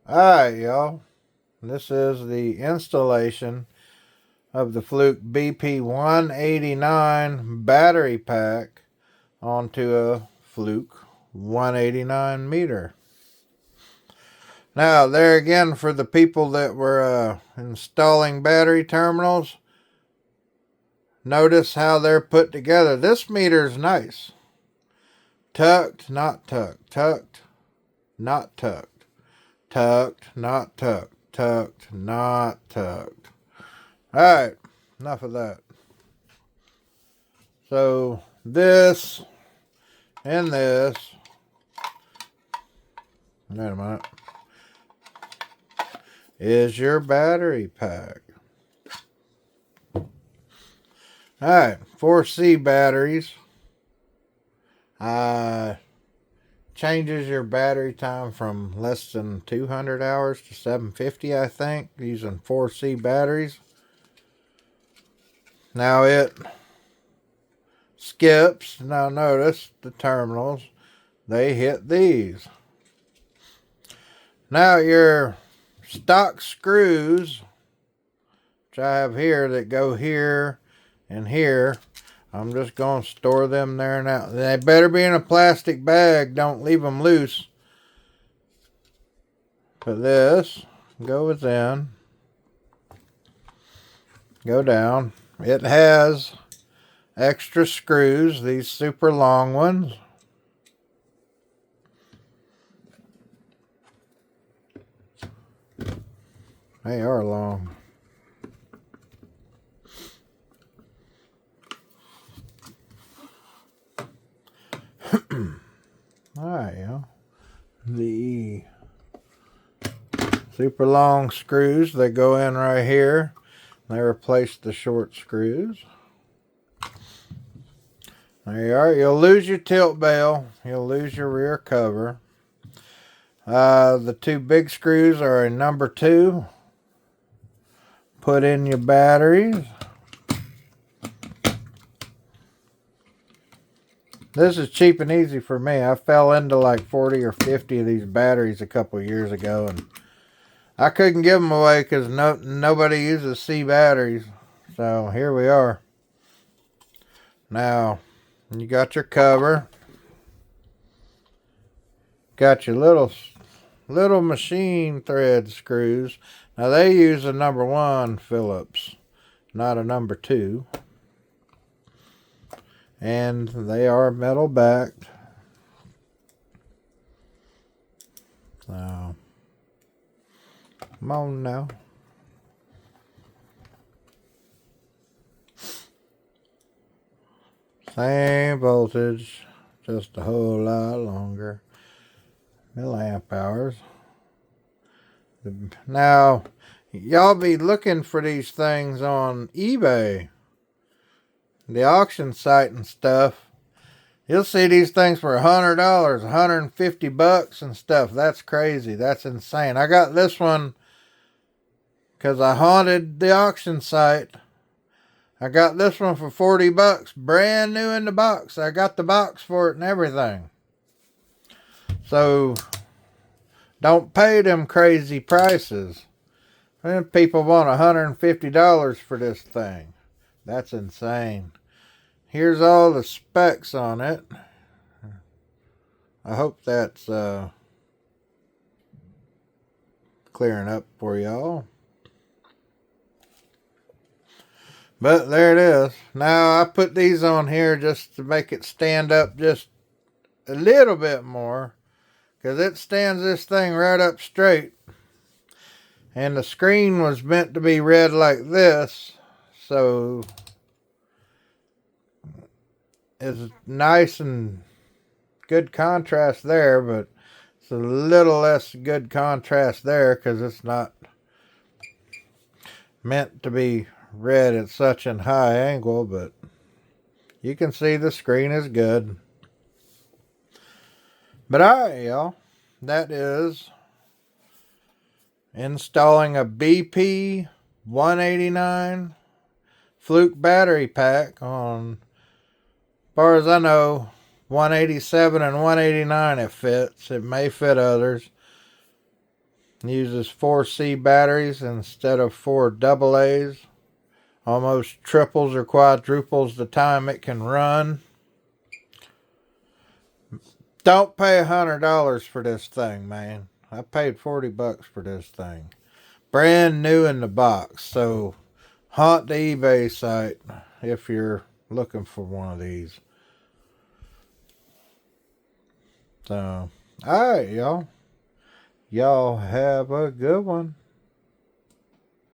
Alright, y'all. This is the installation of the Fluke BP189 battery pack onto a Fluke 189 meter. Now, there again, for the people that were installing battery terminals, notice how they're put together. This meter is nice. Tucked, not tucked. Tucked, not tucked. Tucked, not tucked. Tucked, not tucked. Alright, enough of that. So, this and this. Wait a minute. Is your battery pack. Alright, 4C batteries. Changes your battery time from less than 200 hours to 750, I think, using 4C batteries. Now it skips. Now notice the terminals, they hit these. Now your stock screws, which I have here, that go here and here, I'm just going to store them there now. They better be in a plastic bag. Don't leave them loose. Put this, go within, go down. It has extra screws, these super long ones. They are long. Alright, yeah. The super long screws, they go in right here. They replace the short screws. There you are. You'll lose your tilt bell. You'll lose your rear cover. The two big screws are a number 2. Put in your batteries. This is cheap and easy for me. I fell into like 40 or 50 of these batteries a couple years ago, and I couldn't give them away because nobody uses C batteries. So here we are. Now, you got your cover. Got your little machine thread screws. Now they use a number 1 Phillips, not a number 2. And they are metal backed. So, come on now. Same voltage, just a whole lot longer. Milliamp hours. Now, y'all be looking for these things on eBay, the auction site and stuff. You'll see these things for $100, $150 and stuff. That's crazy. That's insane. I got this one because I haunted the auction site. I got this one for $40, brand new in the box. I got the box for it and everything. So, don't pay them crazy prices. And people want $150 for this thing. That's insane. Here's all the specs on it. I hope that's clearing up for y'all. But there it is. Now I put these on here just to make it stand up just a little bit more, because it stands this thing right up straight. And the screen was meant to be read like this, so it's nice and good contrast there, but it's a little less good contrast there because it's not meant to be read at such a high angle, but you can see the screen is good. But alright, y'all, that is installing a BP189 Fluke battery pack on, as far as I know, 187 and 189 it fits. It may fit others. Uses 4C batteries instead of 4 AA's. Almost triples or quadruples the time it can run. Don't pay $100 for this thing, man. I paid $40 for this thing. Brand new in the box. So haunt the eBay site if you're looking for one of these. So, alright, y'all. Y'all have a good one.